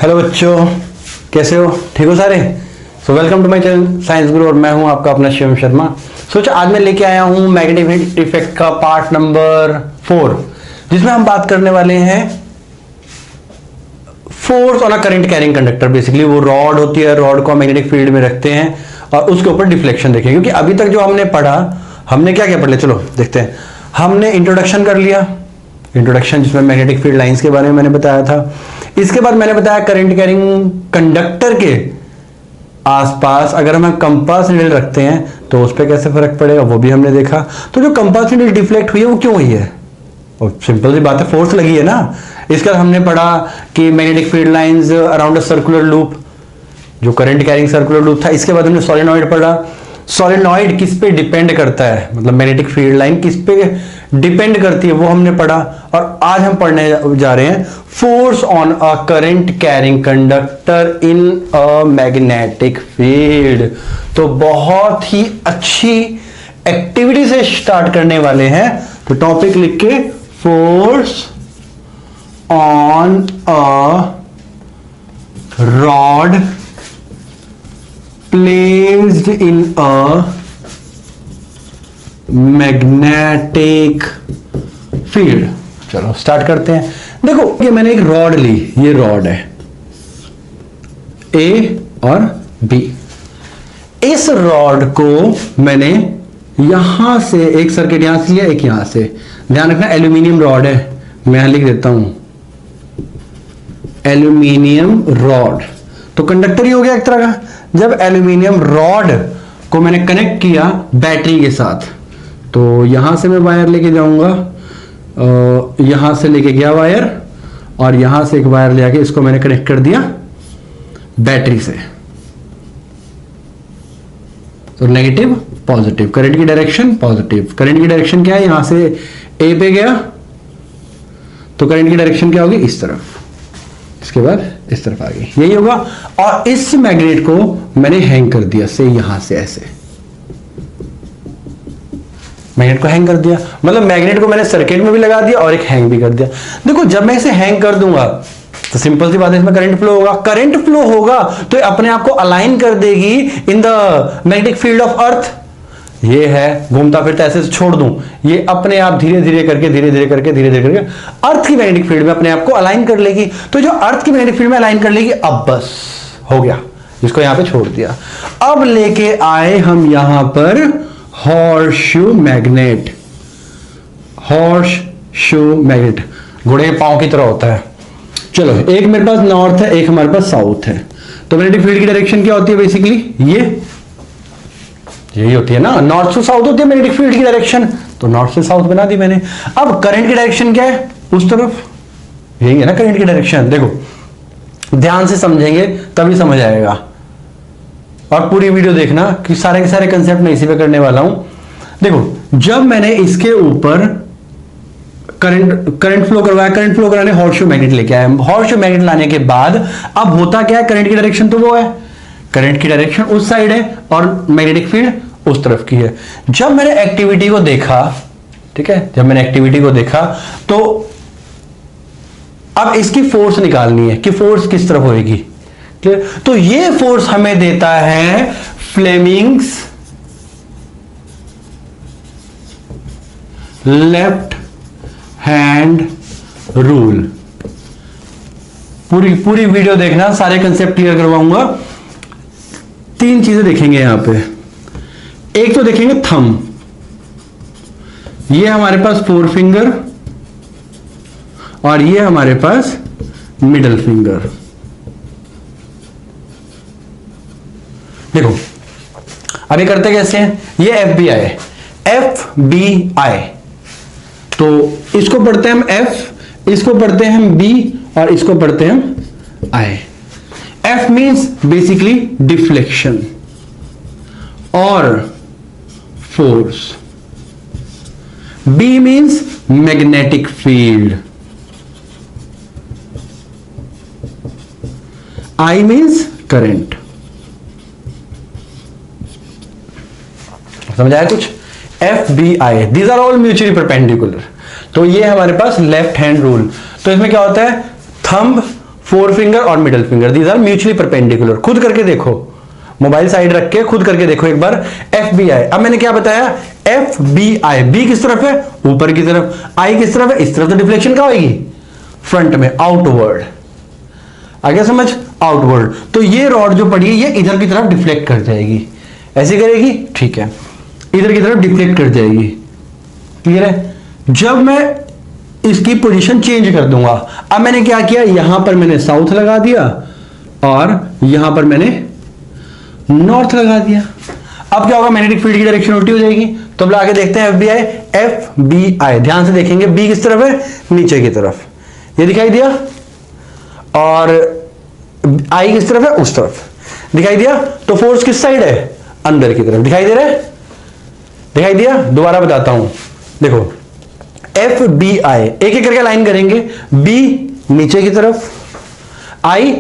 Hello बच्चों, कैसे हो? ठीक हो सारे? So welcome to my channel Science Guru और मैं हूं आपका अपना शिवम शर्मा। आज मैं लेके आया हूं मैग्नेटिक इफेक्ट का पार्ट नंबर 4, जिसमें हम बात करने वाले हैं force on a current carrying conductor. Basically वो रॉड होती है, रॉड को मैग्नेटिक फील्ड में रखते हैं और उसके ऊपर डिफ्लेक्शन देखें। क्योंकि अभी तक जो हमने पढ़ा, हमने क्या क्या पढ़ लिया, चलो देखते हैं। हमने इंट्रोडक्शन कर लिया, इंट्रोडक्शन जिसमें मैग्नेटिक फील्ड लाइंस के बारे में मैंने बताया था। इसके बाद मैंने बताया करंट कैरिंग कंडक्टर के आसपास अगर हम कंपास नीडल रखते हैं तो उस पर कैसे फर्क पड़ेगा, वो भी हमने देखा। तो जो कंपास नीडल डिफ्लेक्ट हुई है वो क्यों हुई है? और सिंपल सी बात है, फोर्स लगी है ना। इसके बाद हमने पढ़ा कि magnetic field lines around a circular loop, जो करंट कैरिंग सर्कुलर लूप था। इसके बाद हमने सोलेनॉइड पढ़ा। सोलेनॉइड किस पे डिपेंड करता है, मतलब मैग्नेटिक फील्ड लाइन किस पे डिपेंड करती है, वो हमने पढ़ा। और आज हम पढ़ने जा रहे हैं force on a current carrying conductor in a magnetic field. तो बहुत ही अच्छी एक्टिविटी से स्टार्ट करने वाले हैं। तो टॉपिक लिख के, force on a rod placed in a magnetic field. चलो स्टार्ट करते हैं। देखो ये मैंने एक रॉड ली, ये रॉड है ए और बी। इस रॉड को मैंने यहां से एक सर्किट यहां से लिया, एक यहां से। ध्यान रखना एल्यूमिनियम रॉड है, मैं यहां लिख देता हूं एल्यूमिनियम रॉड। तो कंडक्टर ही हो गया एक तरह का। जब एल्यूमिनियम रॉड को मैंने कनेक्ट किया बैटरी के साथ, तो यहां से मैं वायर लेके जाऊंगा, यहां से लेके गया वायर और यहां से एक वायर ले आके इसको मैंने कनेक्ट कर दिया बैटरी से। तो नेगेटिव पॉजिटिव, करंट की डायरेक्शन पॉजिटिव। करंट की डायरेक्शन क्या है, यहां से ए पे गया तो करंट की डायरेक्शन क्या होगी, इस तरफ। इसके बाद इस तरफ आ गई, यही होगा। और इस मैग्नेट को मैंने हैंग कर दिया से यहां से ऐसे, मैग्नेट को हैंग कर दिया। मतलब मैग्नेट को मैंने सर्किट में भी लगा दिया और एक हैंग भी कर दिया। देखो जब मैं इसे हैंग कर दूंगा तो सिंपल सी बात है, इसमें करंट फ्लो होगा। करंट फ्लो होगा तो अपने आप को अलाइन कर देगी in the magnetic field of earth. ये है घूमता फिरता, ऐसे छोड़ दूं, ये अपने आप धीरे धीरे करके अर्थ की मैग्नेटिक फील्ड में अपने आप को अलाइन कर लेगी। तो जो अर्थ की मैग्नेटिक फील्ड में अलाइन कर लेगी, अब बस हो गया, इसको यहां पे छोड़ दिया। अब लेके आए हम यहां पर हॉर्सशू मैग्नेट। हॉर्सशू मैग्नेट घोड़े के पांव की तरह होता है। चलो एक मेरे पास नॉर्थ है, एक हमारे पास साउथ है। तो मैग्नेटिक फील्ड की डायरेक्शन क्या होती है, बेसिकली यही होती है ना, नॉर्थ से साउथ होती है मैग्नेटिक फील्ड की डायरेक्शन। तो नॉर्थ से साउथ बना दी मैंने। अब करंट की डायरेक्शन क्या है, उस तरफ, यही है ना करंट की डायरेक्शन। देखो ध्यान से समझेंगे तभी समझ आएगा, और पूरी वीडियो देखना कि सारे के सारे कंसेप्ट मैं इसी पे करने वाला हूं। देखो जब मैंने इसके ऊपर करंट फ्लो करवाया, करंट फ्लो कराने हॉर्सशू मैग्नेट लेके आया। हॉर्सशू मैग्नेट लाने के बाद अब होता क्या है, करंट की डायरेक्शन तो वो है, करंट की डायरेक्शन उस साइड है और मैग्नेटिक फील्ड उस तरफ की है। जब मैंने एक्टिविटी को देखा, ठीक है, जब मैंने एक्टिविटी को देखा तो अब इसकी फोर्स निकालनी है कि फोर्स किस तरफ होगी। क्लियर? तो ये फोर्स हमें देता है फ्लेमिंग्स लेफ्ट हैंड रूल। पूरी वीडियो देखना, सारे कंसेप्ट क्लियर करवाऊंगा। तीन चीजें देखेंगे यहां पे। एक तो देखेंगे थंब, ये हमारे पास फोर फिंगर और ये हमारे पास मिडल फिंगर। देखो अभी करते कैसे हैं, ये FBI। तो इसको पढ़ते हैं हम F, इसको पढ़ते हैं हम B और इसको पढ़ते हैं हम I। F means basically deflection और force, B means magnetic field, I means current. समझ आया कुछ? FBI, these are all mutually perpendicular. तो ये हमारे पास लेफ्ट हैंड रूल। तो इसमें क्या होता है, थंब, फोर फिंगर और middle finger, these are mutually perpendicular. खुद करके देखो, मोबाइल साइड रख के खुद करके देखो एक बार। एफ बी आई, अब मैंने क्या बताया, एफ बी आई, बी किस तरफ है, ऊपर की तरफ, आई किस तरफ है, इस तरफ, तो डिफ्लेक्शन क्या होगी, फ्रंट में, आउटवर्ड। आगे समझ, आउटवर्ड। तो ये रॉड जो पड़ी है ये इधर की तरफ डिफ्लेक्ट कर जाएगी, ऐसे करेगी, ठीक है, इधर की तरफ डिफ्लेक्ट कर जाएगी, क्लियर है। जब मैं इसकी पोजीशन चेंज कर दूंगा, अब मैंने क्या किया, यहां पर मैंने साउथ लगा दिया और यहां पर मैंने नॉर्थ लगा दिया। अब क्या होगा, मैग्नेटिक फील्ड की डायरेक्शन उल्टी हो जाएगी। तो अब आगे देखते हैं F B I, F B I, ध्यान से देखेंगे, बी किस तरफ है, नीचे की तरफ, ये दिखाई दिया, और आई किस तरफ है, उस तरफ दिखाई दिया। तो फोर्स किस साइड है, अंदर की तरफ, दिखाई दे रहा है, दिखाई दिया। दोबारा बताता हूं, देखो एफ बी आई, एक एक करके लाइन करेंगे, बी नीचे की तरफ, आई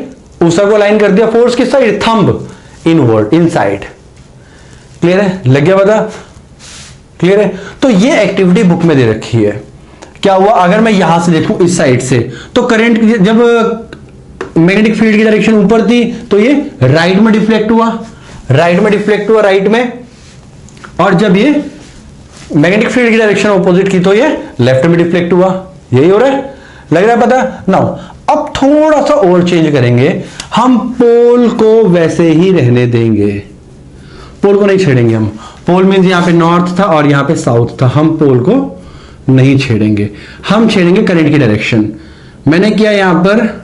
उस तरफ को लाइन कर दिया, फोर्स किस side, thumb inward, inside, clear है, लग गया पता, क्लियर है। तो ये एक्टिविटी बुक में दे रखी है। क्या हुआ, अगर मैं यहां से देखूं इस साइड से, तो करंट जब मैग्नेटिक फील्ड की डायरेक्शन ऊपर थी तो ये राइट में डिफ्लेक्ट हुआ, राइट में डिफ्लेक्ट हुआ, राइट में, और जब ये मैग्नेटिक फील्ड की डायरेक्शन ऑपोजिट की तो ये लेफ्ट में डिफ्लेक्ट हुआ। यही हो रहा है, लग रहा है पता। नाउ अब थोड़ा सा और चेंज करेंगे, हम पोल को वैसे ही रहने देंगे, पोल को नहीं छेड़ेंगे हम। पोल मींस यहां पे नॉर्थ था और यहां पे साउथ था, हम पोल को नहीं छेड़ेंगे, हम छेड़ेंगे करंट की डायरेक्शन। मैंने किया यहां पर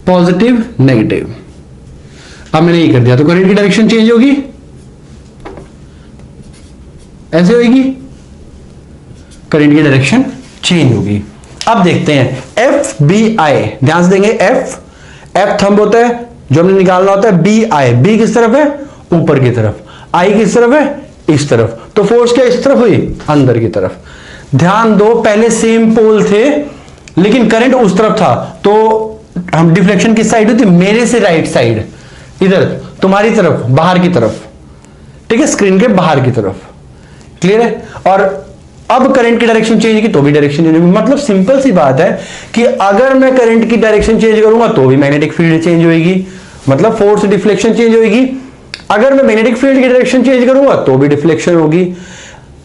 पॉजिटिव नेगेटिव, अब मैंने ये कर दिया तो करंट की डायरेक्शन चेंज होगी, ऐसे होगी, करंट की डायरेक्शन चेंज होगी। अब देखते हैं एफ बी आई, ध्यान से देंगे, एफ एफ थंब होता है जो हमने निकालना होता है, बी आई, बी किस तरफ है, ऊपर की तरफ, आई किस तरफ है, इस तरफ, तो फोर्स क्या इस तरफ हुई, अंदर की तरफ। ध्यान दो, पहले सेम पोल थे लेकिन करंट उस तरफ था, तो हम डिफ्लेक्शन किस साइड होती, मेरे से राइट साइड, इधर तुम्हारी तरफ, बाहर की तरफ, ठीक है, स्क्रीन के बाहर की तरफ, क्लियर है। और अब करंट की डायरेक्शन चेंज की तो भी डायरेक्शन चेंज होगी। मतलब सिंपल सी बात है कि अगर मैं करंट की डायरेक्शन चेंज करूंगा तो भी मैग्नेटिक फील्ड चेंज होगी, मतलब फोर्स डिफ्लेक्शन चेंज होगी। अगर मैं मैग्नेटिक फील्ड की डायरेक्शन चेंज करूंगा तो भी डिफ्लेक्शन होगी।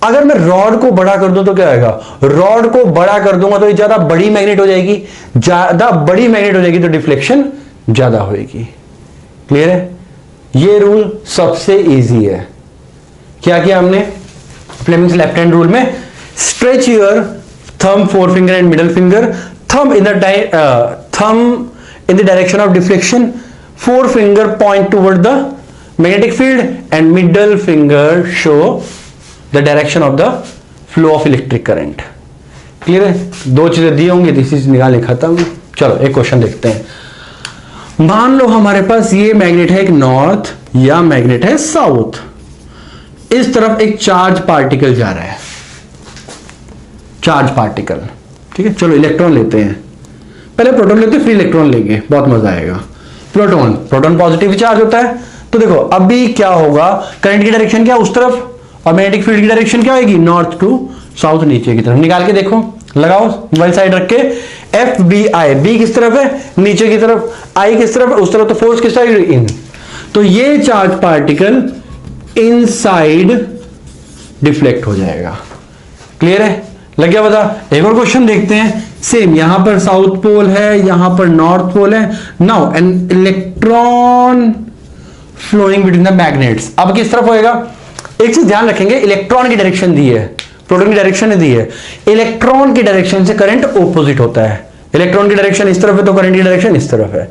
अगर मैं रॉड को बड़ा कर दूं तो क्या आएगा, रॉड को बड़ा कर दूंगा तो ज्यादा बड़ी मैग्नेट हो जाएगी, ज्यादा बड़ी मैग्नेट हो जाएगी तो डिफ्लेक्शन ज्यादा होगी, क्लियर है। ये रूल सबसे इजी है। क्या किया हमने, फ्लेमिंग्स लेफ्ट हैंड रूल में, stretch your thumb, fore finger and middle finger, thumb in the direction of deflection, four finger point toward the magnetic field and middle finger show the direction of the flow of electric current, clear है। दो चीजें दी होंगी, this is निकालने खत्म। चलो एक question देखते हैं। मान लो हमारे पास ये मैग्नेट है एक नॉर्थ या मैग्नेट है साउथ, इस तरफ एक चार्ज पार्टिकल जा रहा है, चार्ज पार्टिकल, ठीक है। चलो इलेक्ट्रॉन लेते हैं, पहले प्रोटॉन लेते हैं फिर इलेक्ट्रॉन लेंगे, बहुत मजा आएगा। प्रोटॉन, प्रोटॉन पॉजिटिव चार्ज होता है, तो देखो अभी क्या होगा, करंट की डायरेक्शन क्या उस तरफ और मैग्नेटिक फील्ड की डायरेक्शन क्या होगी, नॉर्थ टू साउथ, नीचे की तरफ। निकाल के देखो, लगाओ मोबाइल साइड रख के, एफ बी आई, बी किस तरफ है, नीचे की तरफ, आई किस तरफ है, उस तरफ, तो फोर्स किस साइड, इन। तो ये चार्ज पार्टिकल इनसाइड डिफ्लेक्ट हो जाएगा, क्लियर है, लग गया पता। एक और क्वेश्चन देखते हैं, सेम यहां पर साउथ पोल है, यहां पर नॉर्थ पोल है। Now an electron flowing between the magnets, अब किस तरफ होएगा। एक चीज ध्यान रखेंगे, इलेक्ट्रॉन की डायरेक्शन दी है, प्रोटॉन की डायरेक्शन दी है, इलेक्ट्रॉन की डायरेक्शन से करंट ऑपोजिट होता है। इलेक्ट्रॉन की डायरेक्शन इस तरफ है तो करंट की डायरेक्शन इस तरफ है,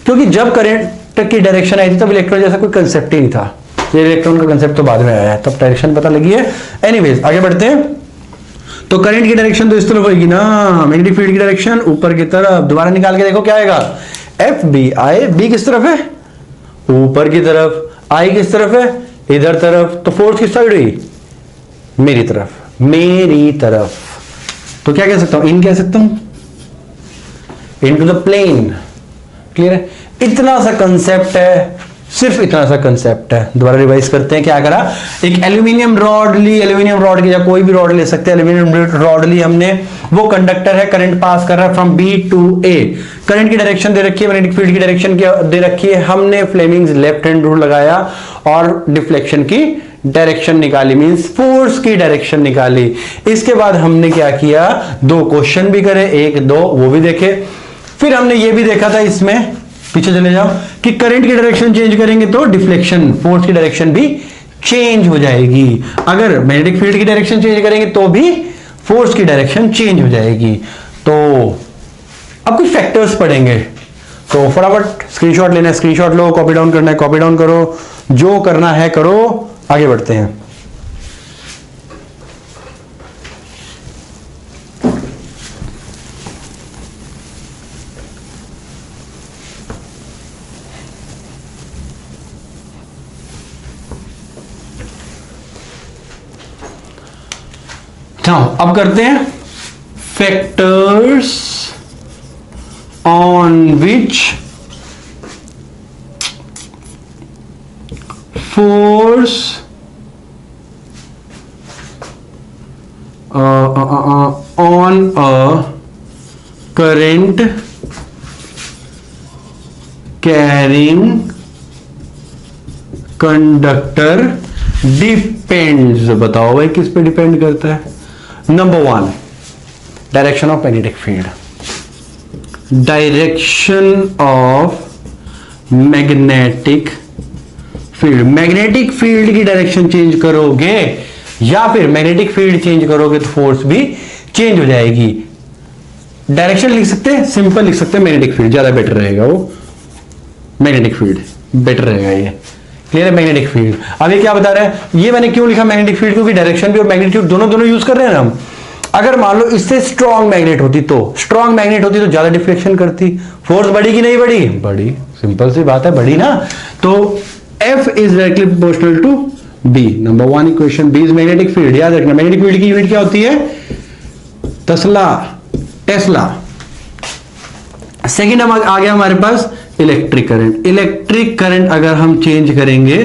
क्योंकि जब करंट की डायरेक्शन आई थी तब इलेक्ट्रॉन जैसा कोई कंसेप्ट ही नहीं था, ये इलेक्ट्रॉन का कंसेप्ट तो बाद में आया है, तब डायरेक्शन पता लगी है। एनीवेज आगे बढ़ते हैं। तो करंट की डायरेक्शन तो इस तरफ होगी ना, मैग्नेटिक फील्ड की डायरेक्शन ऊपर की तरफ। दोबारा निकाल के देखो क्या आएगा, एफ बी आई, बी किस तरफ है, ऊपर की तरफ, आई किस तरफ है, इधर तरफ, तो फोर्स किस साइड हुई, मेरी तरफ, मेरी तरफ। तो क्या कह सकता हूं, इन कह सकता हूं, इनटू द प्लेन, क्लियर है। इतना सा कंसेप्ट है, सिर्फ इतना सा कंसेप्ट है। दोबारा रिवाइज करते हैं। क्या करा, एक एल्यूमिनियम रॉड ली, एल्यूमिनियम रॉड की या कोई भी रॉड ले सकते हैं, एल्यूमिनियम रॉड ली हमने, वो कंडक्टर है, करंट पास कर रहा है from B to A, current की डायरेक्शन दे रखी है, मैग्नेटिक फील्ड की डायरेक्शन दे रखी है, हमने फ्लेमिंग्स लेफ्ट हैंड रूल लगाया और डिफ्लेक्शन की डायरेक्शन निकाली, मींस फोर्स की डायरेक्शन निकाली। इसके बाद हमने क्या किया, दो क्वेश्चन भी करे, एक दो वो भी देखे, फिर हमने ये भी देखा था, इसमें पीछे चले जाओ, कि करंट की डायरेक्शन चेंज करेंगे तो डिफ्लेक्शन, फोर्स की डायरेक्शन भी चेंज हो जाएगी। अगर मैग्नेटिक फील्ड की डायरेक्शन चेंज करेंगे तो भी फोर्स की डायरेक्शन चेंज हो जाएगी। तो अब कुछ फैक्टर्स पढ़ेंगे, तो फटाफट स्क्रीनशॉट लेना है, स्क्रीनशॉट लो, कॉपी डाउन करना है, कॉपी डाउन करो, जो करना है करो, आगे बढ़ते हैं। अब करते हैं factors on which force on a current carrying conductor depends. बताओ भाई किस पे डिपेंड करता है। Number one, direction of magnetic field, direction of magnetic field, magnetic field की डायरेक्शन चेंज करोगे या फिर मैग्नेटिक फील्ड चेंज करोगे तो फोर्स भी चेंज हो जाएगी। डायरेक्शन लिख सकते हैं, सिंपल लिख सकते हैं, मैग्नेटिक फील्ड ज्यादा बेटर रहेगा, वो मैग्नेटिक फील्ड बेटर रहेगा। ये क्लियर है, मैग्नेटिक फील्ड। अब ये क्या बता रहा है, ये मैंने क्यों लिखा मैग्नेटिक फील्ड, क्योंकि डायरेक्शन भी और मैग्नीट्यूड दोनों यूज कर रहे हैं ना हम। अगर मान लो इससे स्ट्रॉन्ग मैग्नेट होती तो ज्यादा डिफ्लेक्शन करती, फोर्स बढ़ी कि नहीं बढ़ी, बढ़ी, सिंपल सी बात है, बढ़ी ना। तो F is directly proportional to B। Number one equation, B is magnetic field. याद रखना मैग्नेटिक फील्ड की यूनिट क्या होती है, टेस्ला। सेकेंड आ गया हमारे पास इलेक्ट्रिक करंट। इलेक्ट्रिक करंट अगर हम चेंज करेंगे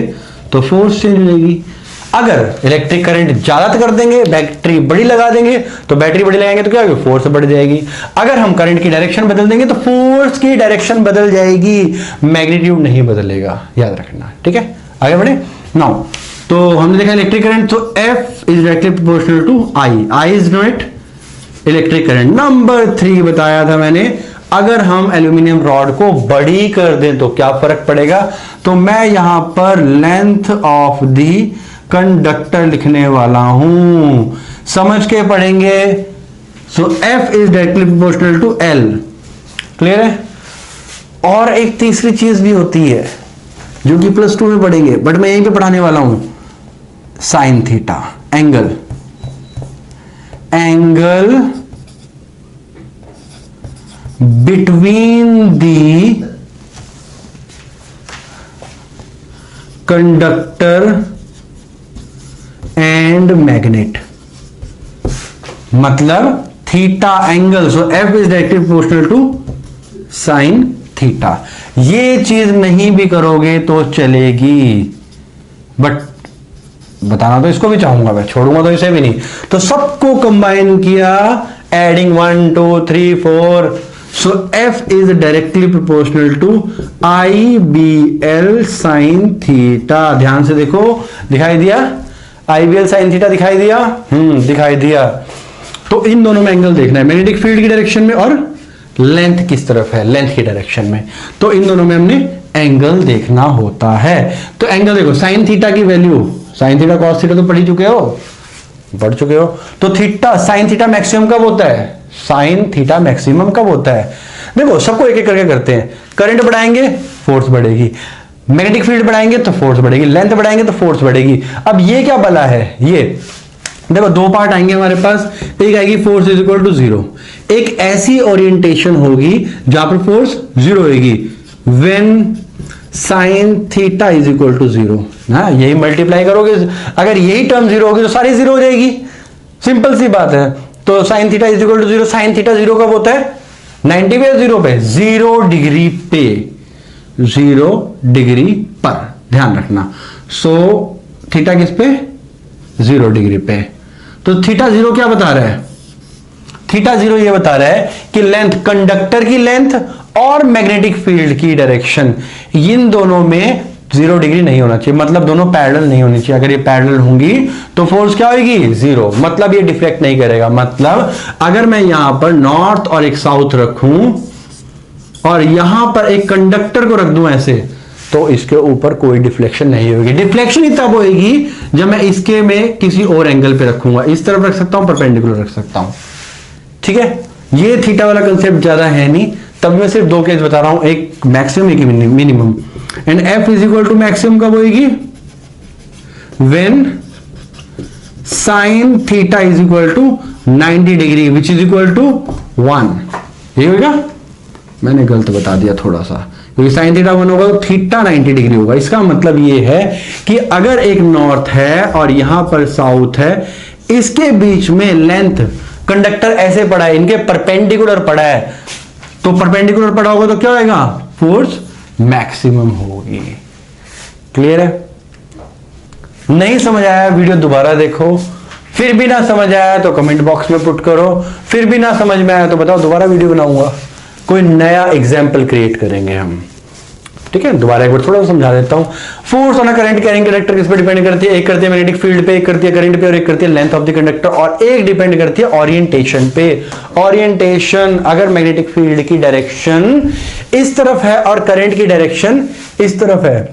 तो फोर्स चेंज हो जाएगी। अगर इलेक्ट्रिक करंट ज्यादा कर देंगे, बैटरी बड़ी लगा देंगे, तो बैटरी बड़ी लगाएंगे तो क्या होगा, फोर्स बढ़ जाएगी। अगर हम करंट की डायरेक्शन बदल देंगे तो फोर्स की डायरेक्शन बदल जाएगी, मैग्नीट्यूड नहीं बदलेगा, याद रखना। ठीक है, आगे बढ़े। नाउ तो हमने देखा इलेक्ट्रिक करंट, तो F is directly proportional to I is not electric current. Number 3 बताया था मैंने, अगर हम एल्यूमिनियम रॉड को बड़ी कर दें तो क्या फर्क पड़ेगा, तो मैं यहां पर लेंथ ऑफ दी कंडक्टर लिखने वाला हूं, समझ के पढ़ेंगे। So F is directly proportional to L। Clear है। और एक तीसरी चीज भी होती है जो कि +2 में पढ़ेंगे, बट मैं यहीं पे पढ़ाने वाला हूं, sine theta, angle between the conductor and magnet, मतलब theta angle. So F is directly proportional to sine theta. ये चीज नहीं भी करोगे तो चलेगी, बट बताना तो इसको भी चाहूंगा मैं, छोड़ूंगा तो इसे भी नहीं। तो सबको कंबाइन किया, adding 1 2 3 4। So F is directly proportional to IBL sine theta. ध्यान से देखो, दिखाई दिया, IBL साइन थीटा दिखाई दिया, दिखाई दिया। तो इन दोनों में एंगल देखना है, मैग्नेटिक फील्ड की डायरेक्शन में और लेंथ किस तरफ है, लेंथ की डायरेक्शन में। तो इन दोनों में हमने एंगल देखना होता है। तो एंगल देखो, साइन थीटा की value, sine theta cos theta तो पढ़ ही चुके हो, पढ़ चुके हो। तो थीटा, साइन थीटा मैक्सिमम कब होता है, साइन थीटा मैक्सिमम कब होता है। देखो सबको एक एक करके करते हैं। करंट बढ़ाएंगे फोर्स बढ़ेगी, मैग्नेटिक फील्ड बढ़ाएंगे तो फोर्स बढ़ेगी, लेंथ बढ़ाएंगे तो फोर्स बढ़ेगी। अब ये क्या बला है, ये देखो दो पार्ट आएंगे हमारे पास, एक आएगी फोर्स इज इक्वल टू 0, एक ऐसी ओरिएंटेशन होगी जहां पर फोर्स 0 होगी, when sine theta is equal to 0 ना, यही मल्टीप्लाई करोगे, अगर यही टर्म 0 होगी तो सारी 0 हो जाएगी, सिंपल सी बात है। तो sine theta is equal to 0, sine theta 0 कब होता है, 90 पे 0 पे, 0 डिग्री पे, 0 डिग्री पर। ध्यान रखना। सो थीटा किस पे? 0 डिग्री पे। तो थीटा 0 क्या बता रहा है? थीटा 0 ये बता रहा है कि लेंथ, कंडक्टर की लेंथ और मैग्नेटिक फील्ड की डायरेक्शन, इन दोनों में 0 डिग्री नहीं होना चाहिए, मतलब दोनों पैरेलल नहीं होनी चाहिए। अगर ये पैरेलल होंगी तो फोर्स क्या होगी? 0, मतलब ये डिफ्लेक्ट नहीं करेगा। मतलब अगर मैं यहां पर नॉर्थ और एक साउथ रखूं और यहां पर एक कंडक्टर को रख दूं ऐसे, तो इसके ऊपर कोई डिफ्लेक्शन नहीं होगी। डिफ्लेक्शन ही तब होगी जब मैं इसके में किसी और एंगल पे रखूंगा। इस तरफ रख सकता हूं, परपेंडिकुलर रख सकता हूं, ठीक है। ये थीटा वाला कंसेप्ट ज्यादा है नहीं, तब मैं सिर्फ 2 केस बता रहा हूं, एक मैक्सिमम एक minimum. And F is equal to maximum कब होगी? When sine theta is equal to 90 degree which is equal to 1। ये होगा, मैंने गलत बता दिया थोड़ा सा, क्योंकि साइन थीटा 1 होगा तो थीटा 90 डिग्री होगा। इसका मतलब ये है कि अगर एक नॉर्थ है और यहां पर साउथ है, इसके बीच में लेंथ, कंडक्टर ऐसे पड़ा है, इनके परपेंडिकुलर पड़ा है, तो परपेंडिकुलर पड़ा होगा तो क्या होगा? फोर्स मैक्सिमम होगी। क्लियर है? नहीं समझ आया वीडियो दोबारा देखो, फिर भी ना समझ आया तो कमेंट बॉक्स में पुट करो, फिर भी ना समझ में आया तो बताओ, दोबारा वीडियो बनाऊंगा, कोई नया एग्जाम्पल क्रिएट करेंगे हम, ठीक है। दोबारा एक बार थोड़ा समझा देता हूं। Force on a current carrying conductor किस पे डिपेंड करती है? एक करती है मैग्नेटिक फील्ड पे, एक करती है करंट पे, और एक करती है लेंथ ऑफ द कंडक्टर, और एक डिपेंड करती है ओरिएंटेशन पे। ओरिएंटेशन, अगर मैग्नेटिक फील्ड की डायरेक्शन इस तरफ है और करंट की डायरेक्शन इस तरफ है,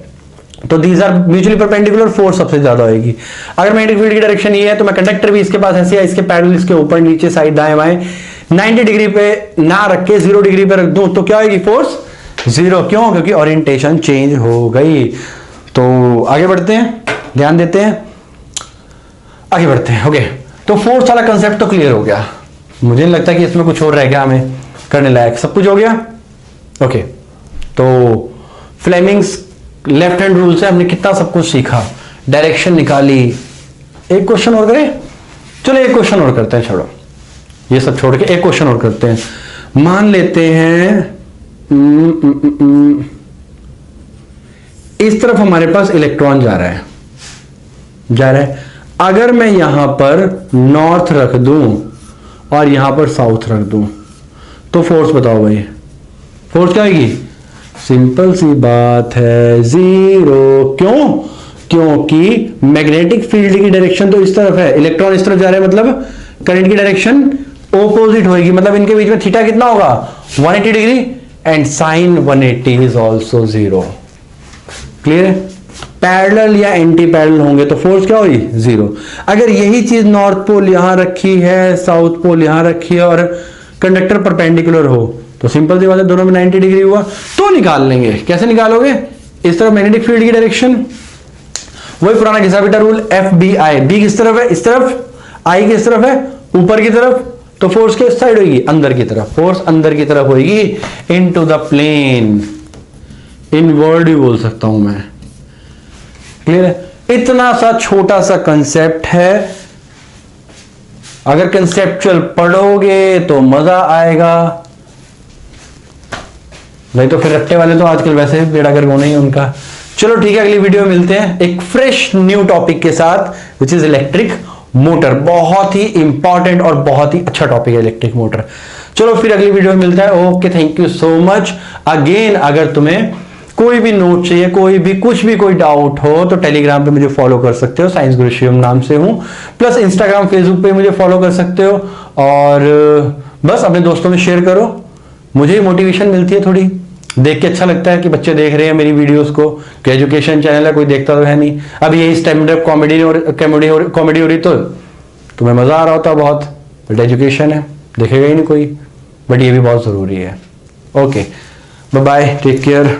तो these are mutually perpendicular, force सबसे ज्यादा होगी। अगर मैग्नेटिक फील्ड की डायरेक्शन ये है तो मैं कंडक्टर भी इसके पास ऐसे है, इसके पैरेलल, इसके ऊपर नीचे साइड दाएं बाएं 90 डिग्री पे ना रख के 0 डिग्री पे रख दूं तो क्या होगी? फोर्स 0। क्यों? क्योंकि ओरिएंटेशन चेंज हो गई। तो आगे बढ़ते हैं, ध्यान देते हैं, आगे बढ़ते हैं। ओके, तो फोर्स वाला कंसेप्ट तो क्लियर हो गया। मुझे नहीं लगता कि इसमें कुछ और रह गया हमें करने लायक, सब कुछ हो गया। ओके, तो फ्लेमिंग्स लेफ्ट हैंड रूल से हमने कितना सब कुछ सीखा, डायरेक्शन निकाली। एक क्वेश्चन और करें? चलो एक क्वेश्चन और करते हैं, छोड़ो ये सब छोड़ के एक क्वेश्चन और करते हैं। मान लेते हैं इस तरफ हमारे पास इलेक्ट्रॉन जा रहा है, अगर मैं यहां पर नॉर्थ रख दूं और यहां पर साउथ रख दूं तो फोर्स बताओ भाई, फोर्स क्या आएगी? सिंपल सी बात है, 0। क्यों? क्योंकि मैग्नेटिक फील्ड की डायरेक्शन तो इस तरफ है, इलेक्ट्रॉन इस तरफ जा रहा है, मतलब करंट की डायरेक्शन ऑपोजिट होगी, मतलब इनके बीच में थीटा कितना होगा? 180 degree, and sine 180 is also 0। Clear है? पैरेलल या एंटी पैरेलल होंगे तो फोर्स क्या होगी? 0। अगर यही चीज नॉर्थ पोल यहां रखी है, साउथ पोल यहां रखी है और कंडक्टर परपेंडिकुलर हो तो सिंपल सी बात है, दोनों में 90 डिग्री हुआ तो निकाल लेंगे। कैसे निकालोगे? इस तरफ मैग्नेटिक फील्ड की डायरेक्शन, वही पुराना घिसा पीटा rule, F B I. B किस तरफ है? इस तरफ। आई किस तरफ है? ऊपर की तरफ। तो फोर्स किस साइड होगी? अंदर की तरफ। फोर्स अंदर की तरफ होगी, इनटू द प्लेन। इनवर्ड ही बोल सकता हूं मैं। क्लियर है? इतना सा छोटा सा कंसेप्ट है, अगर कंसेप्चुअल पढ़ोगे तो मजा आएगा, नहीं तो फिर रट्टे वाले तो आजकल वैसे भी बेड़ा गर्क होना ही उनका। चलो ठीक है, अगली वीडियो में मिलते हैं एक फ्रेश न्यू टॉपिक के साथ, विच इज इलेक्ट्रिक मोटर। बहुत ही इंपॉर्टेंट और बहुत ही अच्छा टॉपिक है इलेक्ट्रिक मोटर। चलो फिर अगली वीडियो में मिलता है। Okay, thank you so much again. अगर तुम्हें कोई भी नोट चाहिए, कोई भी कुछ भी कोई डाउट हो तो टेलीग्राम पे मुझे फॉलो कर सकते हो, साइंस गुरु शिवम नाम से हूं। प्लस इंस्टाग्राम फेसबुक पे मुझे फॉलो कर सकते हो, और बस अपने दोस्तों में शेयर करो। मुझे मोटिवेशन मिलती है, थोड़ी देख के अच्छा लगता है कि बच्चे देख रहे हैं मेरी वीडियोस को, कि एजुकेशन चैनल है, कोई देखता तो है नहीं। अब यही स्टैंड अप कॉमेडी हो रही तो तुम्हें मजा आ रहा होता बहुत, बट एजुकेशन है, देखेगा ही नहीं कोई, बट ये भी बहुत जरूरी है। Okay, bye bye, take care.